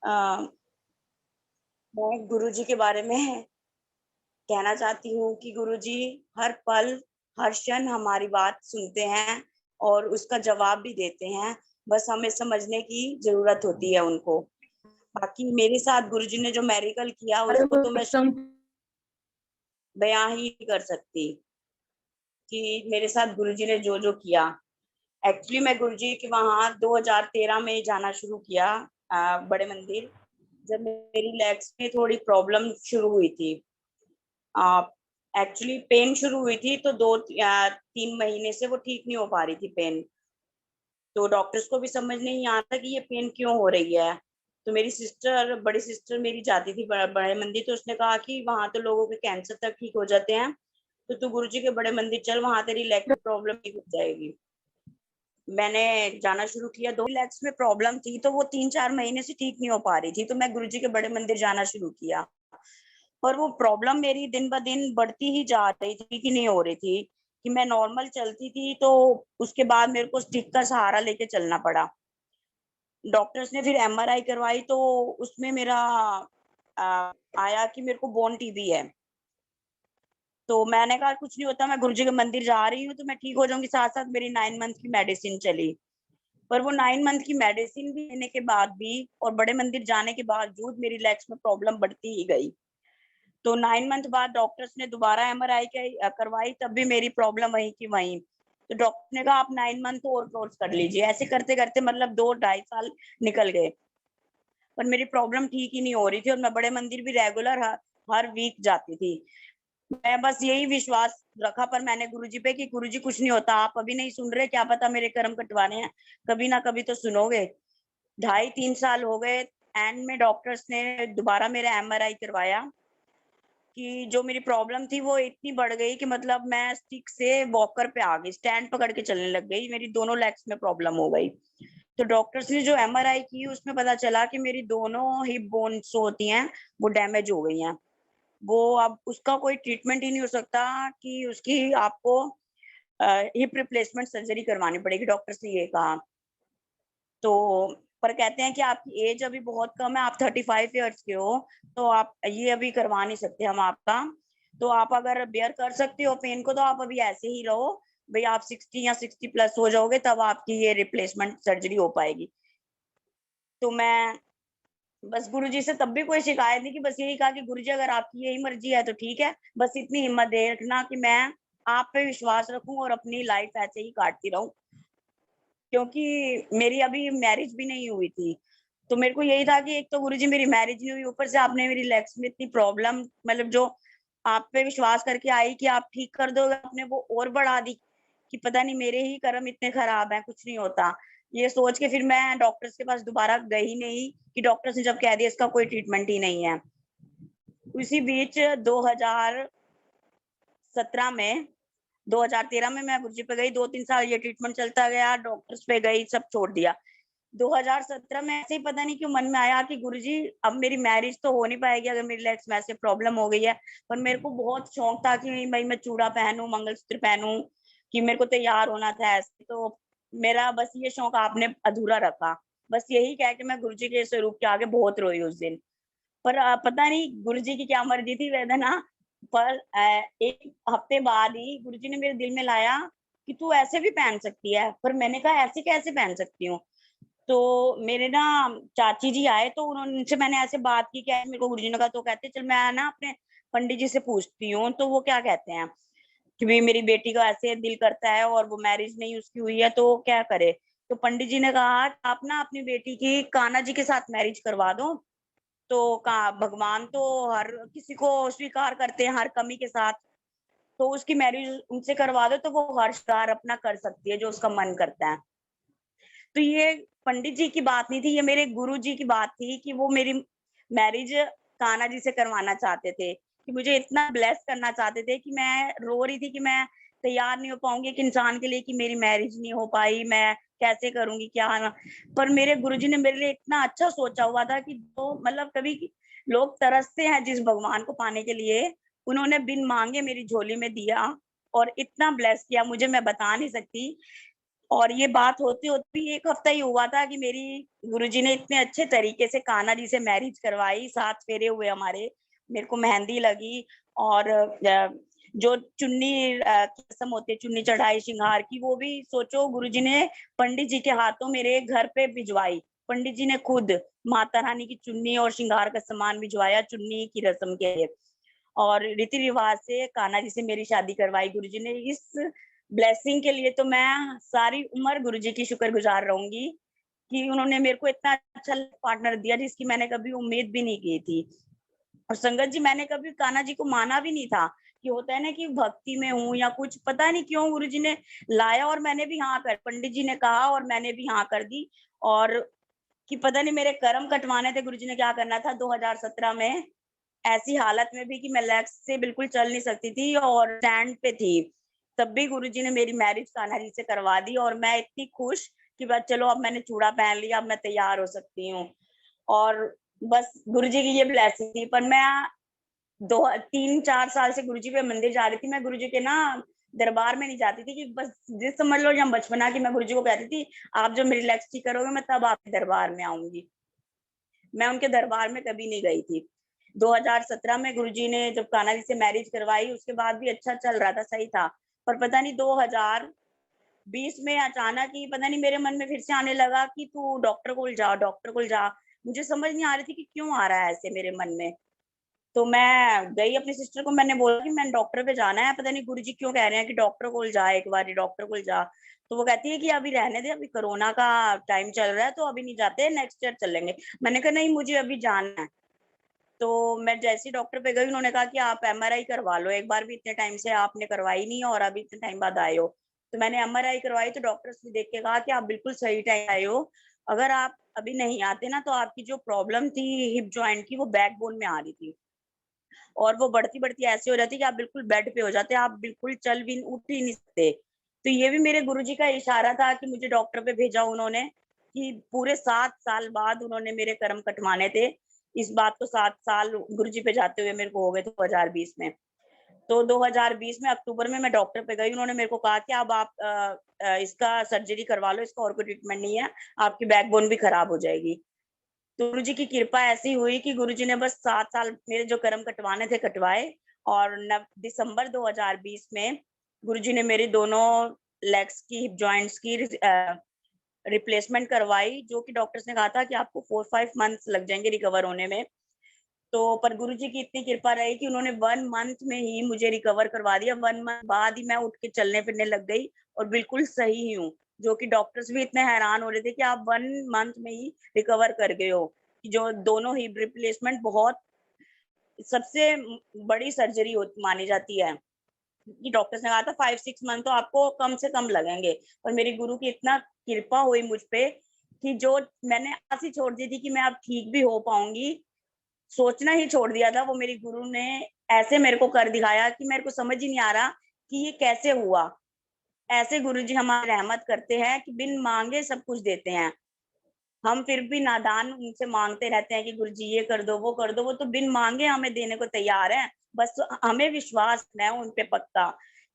अ, मैं गुरुजी के बारे में कहना चाहती हूँ कि गुरुजी हर पल, हर क्षण हमारी बात सुनते हैं और उसका जवाब भी देते हैं। बस हमें समझने की ज़रूरत होती है उनको। बाकी मेरे साथ गुरुजी ने जो मिरेकल किया अरे उसको वो तो मैं एकदम बयाँ ही नहीं कर सकती कि मेरे साथ गुरुजी ने जो-जो किया। एक्चुअली मैं गुरुजी के वहाँ 2013 में जाना शुरू किया बड़े मंदिर, जब मेरी लेग्स में थोड़ी प्रॉब्लम शुरू हुई थी। अ, एक्चुअली पेन शुरू हुई थी तो 3 महीने से वो ठीक नहीं हो पा रही थी पेन। तो डॉक्टर्स को भी समझ नहीं आ रहा कि ये पेन क्यों हो रही है। तो मेरी सिस्टर बड़ी सिस्टर मेरी जाती थी बड़े मंदिर, तो उसने कहा कि वहाँ तो लोगों के कैंसर तक ठीक हो जाते हैं, तो तू गुरुजी के बड़े मंदिर चल, वहाँ तेरी लेग की प्रॉब्लम ठीक हो जाएगी। मैंने जाना शुरू किया, 2 लेग्स में प्रॉब्लम थी, तो वो 3-4 महीने से ठीक नहीं हो पा रही थी, तो मैं गुरुजी के बड़े मंदिर जाना शुरू किया। पर वो प्रॉब्लम मेरी दिन-ब-दिन बढ़ती ही जा रही थी कि नहीं हो रही थी, कि मैं नॉर्मल चलती थी, तो उसके बाद मेरे को स्टिक का सहारा लेके चलना पड़ा। डॉक्टर्स ने फिर एमआरआई करवाई तो उसमें मेरा आया कि मेरे को बोन टीबी है। तो मैंने कहा कुछ नहीं होता, मैं गुरुजी के मंदिर जा रही हूँ, तो मैं ठीक हो जाऊँगी, साथ-साथ मेरी 9 मंथ की मेडिसिन चली। पर वो 9 मंथ की मेडिसिन भी लेने के बाद भी और बड़े मंदिर जाने के बावजूद मेरी लेग्स में प्रॉब्लम बढ़ती ही गई। तो 9 मंथ बाद डॉक्टर्स ने दोबारा एमआरआई करवाई, तब भी मेरी प्रॉब्लम वहीं की वहीं। तो डॉक्टर ने कहा आप 9 मंथ और कोर्स कर लीजिए। ऐसे करते-करते मतलब 2 ढाई साल निकल गए। पर मेरी प्रॉब्लम ठीक ही नहीं हो रही थी और मैं बड़े मंदिर भी रेगुलर हर वीक जाती थी। मैं बस यही विश्वास रखा पर मैंने गुरुजी पे कि गुरुजी कुछ नहीं होता, आप अभी नहीं सुन रहे, क्या पता मेरे कर्म कटवाने हैं, कभी ना कभी तो सुनोगे। ढाई 3 साल हो गए, एंड में डॉक्टर्स ने दोबारा मेरा एमआरआई करवाया कि जो मेरी प्रॉब्लम थी वो इतनी बढ़ गई कि मतलब मैं स्टिक से वॉकर पे आ गई, स्टैंड पकड़ के चलने लग गई, मेरी दोनों लेग्स में प्रॉब्लम हो गई। तो डॉक्टर्स ने जो एमआरआई की उसमें पता चला कि मेरी दोनों हिप बोन्स जो होती हैं, वो डैमेज हो गई हैं। वो अब उसका कोई ट्रीटमेंट ही नहीं हो सकता कि उसकी आपको हिप रिप्लेसमेंट सर्जरी करवानी पड़ेगी, डॉक्टर्स ने ये कहा। तो पर कहते हैं कि आपकी एज अभी बहुत कम है, आप 35 इयर्स के हो, तो आप ये अभी करवा नहीं सकते हम आपका। तो आप अगर बेयर कर सकते हो पेन को तो आप अभी ऐसे ही रहो, भई आप 60 या 60 प्लस हो जाओगे तब आपकी ये रिप्लेसमेंट सर्जरी हो पाएगी। तो मैं बस गुरुजी से तब भी कोई शिकायत नहीं की, बस यही कहा कि गुरुजी अगर आपकी यही मर्ज़ी है तो ठीक है, बस इतनी हिम्मत दे रखना कि मैं आप पे विश्वास रखूँ और अपनी लाइफ़ ऐसे ही काटती रहूँ। क्योंकि मेरी अभी मैरिज भी नहीं हुई थी। तो मेरे को यही था कि एक तो गुरुजी मेरी मैरिज नहीं हुई, ऊपर से आपने मेरी लेग्स में इतनी प्रॉब्लम मतलब जो आप पे विश्वास करके आई कि आप ठीक कर दोगे, आपने वो और बढ़ा दी कि पता नहीं मेरे ही कर्म इतने खराब हैं, कुछ नहीं होता। ये सोच के फिर मैं डॉक्टर्स के पास दोबारा गई नहीं कि डॉक्टर्स ने जब कह दिया इसका कोई ट्रीटमेंट ही नहीं है। उसी बीच 2017 में 2013 में मैं गुरुजी पे गई, 2-3 साल ये ट्रीटमेंट चलता गया, डॉक्टर्स पे गई, सब छोड़ दिया। 2017 में ऐसे ही पता नहीं क्यों मन में आया कि गुरुजी अब मेरी मैरिज तो हो नहीं पाएगी अगर मेरी लेग्स में ऐसे प्रॉब्लम हो गई है। पर मेरे को बहुत शौक था कि भई मैं चूड़ा पहनूँ, मंगलसूत्र पहनूँ, कि मेरे को तैयार होना था ऐसे। तो मेरा बस ये शौक आपने अधूरा रखा। बस यही कह के मैं गुरुजी के स्वरूप के आगे बहुत रोई उस दिन। पर पता नहीं गुरुजी की क्या मर्ज़ी थी वेदना पर 1 हफ्ते बाद ही गुरुजी ने मेरे दिल में लाया कि तू ऐसे भी पहन सकती है। पर मैंने कहा ऐसे कैसे पहन सकती हूँ? तो मेरे ना चाची जी आए तो उनसे मैंने ऐसे बात की क्या मेरे को गुरुजी ने कहा तो कहते चल मैं ना अपने पंडित जी से पूछती हूँ तो वो क्या कहते हैं कि भाई मेरी बेटी का ऐसे दिल करता है और वो मैरिज नहीं उसकी हुई है तो क्या करे। तो पंडित जी ने कहा आप ना अपनी बेटी की कान्हा जी के साथ मैरिज करवा दो। तो का भगवान तो हर किसी को स्वीकार करते हैं हर कमी के साथ। तो उसकी मैरिज उनसे करवा दो तो वो हर श्रृंगार अपना कर सकती है जो उसका मन करता है। तो ये पंडित जी की बात नहीं थी, ये मेरे गुरुजी की बात थी कि वो मेरी मैरिज कान्हा जी से करवाना चाहते थे, कि मुझे इतना ब्लेस करना चाहते थे कि मैं रो रही थी कि मैं तैयार नहीं हो पाऊँगी एक इंसान के लिए कि मेरी मैरिज नहीं हो पाई, मैं कैसे करूँगी, क्या ना। पर मेरे गुरुजी ने मेरे लिए इतना अच्छा सोचा हुआ था कि जो मतलब कभी लोग तरसते हैं जिस भगवान को पाने के लिए, उन्होंने बिन माँगे मेरी झोली में दिया और इतना ब्लेस किया मुझे मैं बता नहीं सकती। और ये बात होते होते भी 1 हफ्ता ही हुआ था कि मेरी गुरुजी ने इतने अच्छे तरीके से कान्हा जी से मैरिज करवाई, 7 फेरे हुए हमारे, मेरे को मेहंदी लगी और जो चुन्नी की रस्म होती है, चुन्नी चढ़ाई श्रृंगार की, वो भी सोचो गुरुजी ने पंडित जी के हाथों मेरे घर पे भिजवाई। पंडित जी ने खुद माता रानी की चुन्नी और श्रृंगार का सामान भिजवाया चुन्नी की रस्म के लिए। और रीति रिवाज से कान्हा जी से मेरी शादी करवाई गुरुजी ने। इस ब्लेसिंग के लिए तो मैं सारी उम्र गुरुजी की शुक्रगुजार रहूंगी कि उन्होंने मेरे को इतना अच्छा पार्टनर दिया जिसकी मैंने कभी उम्मीद भी नहीं की थी। और संगत जी, मैंने कभी कान्हा जी को माना भी नहीं था कि होता है ना कि भक्ति में हूँ या कुछ, पता नहीं क्यों गुरुजी ने लाया और मैंने भी हाँ कर, पंडित जी ने कहा और मैंने भी हाँ कर दी। और कि पता नहीं मेरे कर्म कटवाने थे, गुरुजी ने क्या करना था 2017 में, ऐसी हालत में भी कि मैं लेग्स से बिल्कुल चल नहीं सकती थी और स्टैंड पे थी। तब भी गुरुजी ने मेरी मैरिज कान्हा जी से करवा दी और मैं इतनी खुश कि बस चलो अब मैंने चूड़ा पहन लिया, अब मैं तैयार हो सकती हूँ। और बस गुरुजी की ये ब्लेसिंग थी। पर मैं 2 3-4 साल से गुरुजी के मंदिर जा रही थी। मैं गुरुजी के ना दरबार में नहीं जाती थी कि बस ये समझ लो या बचपना की मैं गुरुजी को कहती थी, आप जब मेरी लेग्स ठीक करोगे मैं तब आपके दरबार में आऊँगी। मैं उनके दरबार में कभी नहीं गई थी। 2017 में गुरुजी ने जब कान्हा जी से मैरिज करवाई, उसके बाद भी अच्छा चल रहा था, सही था। पर पता नहीं 2020 में अचानक ही पता नहीं मेरे मन में फिर से आने लगा कि तू डॉक्टर कोल जा, डॉक्टर कोल जा। मुझे समझ नहीं आ रही थी कि क्यों आ रहा है ऐसे मेरे मन में। तो मैं गई अपनी सिस्टर को, मैंने बोला कि मैंने डॉक्टर पे जाना है, पता नहीं गुरुजी क्यों कह रहे हैं कि डॉक्टर कोल जा, एक बारी डॉक्टर कोल जा। तो वो कहती है कि अभी रहने दे, अभी कोरोना का टाइम चल रहा है तो अभी नहीं जाते, नेक्स्ट ईयर चलेंगे। मैंने कहा नहीं, मुझे अभी जाना है। तो मैं जैसे ही डॉक्टर पे गई, उन्होंने कहा कि आप एमआरआई करवा लो, एक बार भी इतने टाइम से आपने करवाई नहीं है और अभी इतने टाइम बाद आए हो। तो मैंने एमआरआई करवाई तो डॉक्टर्स ने देख के कहा कि आप बिल्कुल सही टाइम आए हो। अगर आप अभी नहीं आते ना तो आपकी जो प्रॉब्लम थी हिप जॉइंट की, वो बैकबोन में आ रही थी और वो बढ़ती-बढ़ती ऐसी हो जाती कि आप बिल्कुल बेड पे हो जाते, आप बिल्कुल चल भी उठ ही नहीं सकते। तो ये भी मेरे गुरुजी का इशारा था कि मुझे डॉक्टर पे भेजा उन्होंने, कि पूरे 7 साल बाद उन्होंने मेरे कर्म कटवाने थे। इस बात को 7 साल गुरुजी पे जाते हुए मेरे को हो गए थे 2020 में। तो 2020 में अक्टूबर में मैं डॉक्टर पे गई, उन्होंने मेरे को कहा कि अब आप इसका सर्जरी करवा लो, इसका और कोई ट्रीटमेंट नहीं है, आपकी बैकबोन भी खराब हो जाएगी। तो गुरुजी की कृपा ऐसी हुई कि गुरुजी ने बस 7 साल मेरे जो कर्म कटवाने थे कटवाए। और नव दिसंबर 2020 में गुरुजी ने मेरी दोनों लेग्स की हिप जॉइंट्स की रिप्लेसमेंट करवाई, जो कि डॉक्टर्स ने कहा था कि आपको 4-5 मंथ्स लग जाएँगे रिकवर होने में। तो पर गुरुजी की इतनी कृपा रही कि उन्होंने 1 मंथ में ही मुझे रिकवर करवा दिया। 1 मंथ बाद ही मैं उठ के चलने-फिरने लग गई और बिल्कुल सही ही हूँ। जो कि डॉक्टर्स भी इतने हैरान हो रहे थे कि आप 1 मंथ में ही रिकवर कर गए हो। कि जो दोनों हिप रिप्लेसमेंट बहुत सबसे बड़ी सर्जरी हो मानी जाती है। कि डॉक्टर्स ने कहा था 5-6 मंथ तो आपको कम से कम लगेंगे। और मेरी गुरु की इतना कृपा हुई मुझ पे कि जो मैंने आस ही छोड़ दी थी कि मैं अब ठीक भी हो पाऊँगी, सोचना ही छोड़ दिया था, वो मेरी गुरु ने ऐसे मेरे को कर दिखाया कि मेरे को समझ ही नहीं आ रहा कि ये कैसे हुआ। ऐसे गुरुजी हमारी रहमत करते हैं कि बिन माँगे सब कुछ देते हैं। हम फिर भी नादान उनसे माँगते रहते हैं कि गुरुजी ये कर दो, वो कर दो, वो तो बिन माँगे हमें देने को तैयार हैं। बस हमें विश्वास है उन पे पक्का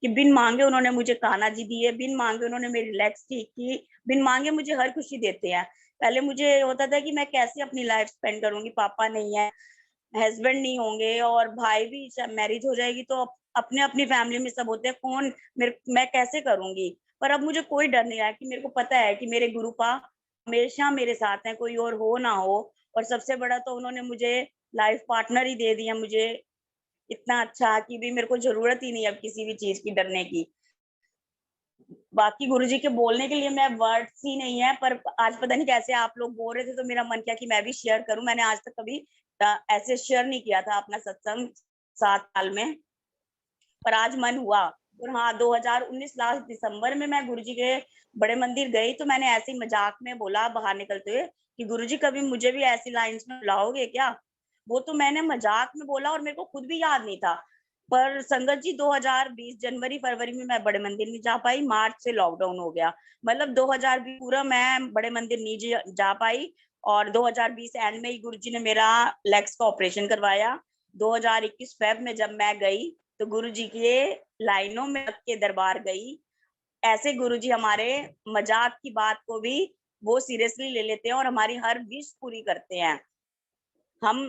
कि बिन माँगे उन्होंने मुझे कान्हा जी दिए, बिन माँगे उन्होंने मेरी लेग्स ठीक की, बिन माँगे मुझे हर खुशी देते हैं। पहले मुझे होता था कि मैं कैसे अपनी लाइफ स्पेंड करूँगी, पापा नहीं है, हस्बैंड नहीं होंगे और भाई भी श मैरिज हो जाएगी तो अपने-अपनी फैमिली में सब होते हैं, कौन मेरे मैं कैसे करूँगी? पर अब मुझे कोई डर नहीं रहा कि मेरे को पता है कि मेरे गुरु हमेशा मेरे साथ हैं, कोई और हो ना हो। और सबसे बड़ा तो उन्होंने मुझे लाइफ पार्टनर ही दे दिया मुझे, इतना अच्छा कि भी मेरे को ज़रूरत ही नहीं है अब किसी भी चीज़ की डरने की। बाकी गुरुजी के बोलने के लिए मैं वर्ड्स ही नहीं है, पर आज पता नहीं कैसे आप लोग बोल रहे थे तो मेरा मन किया कि मैं भी शेयर करूँ। मैंने आज तक कभी ऐसे शेयर नहीं किया था अपना सत्संग 7 साल में। पर आज मन हुआ। और हाँ, 2019 लास्ट दिसंबर में मैं गुरुजी के बड़े मंदिर गई तो मैंने ऐसे ही मजाक में बोला बाहर निकलते हुए कि गुरुजी कभी मुझे भी ऐसी लाइन्स में बुलाओगे क्या? वो तो मैंने मजाक में बोला और मेरे को खुद भी याद नहीं था। पर संगत जी 2020 जनवरी-फरवरी में मैं बड़े मंदिर नहीं जा पाई, मार्च से लॉकडाउन हो गया। मतलब 2020 पूरा मैं बड़े मंदिर नहीं जा पाई और 2020 एंड में ही गुरुजी ने मेरा लेग्स का ऑपरेशन करवाया। 2021 फेब में जब मैं गई तो गुरुजी के लाइनों में लग के दरबार गई ऐसे गुरुजी हमारे मजाक की बात को भी वो सीरियसली ले लेते हैं और हमारी हर विश पूरी करते हैं। हम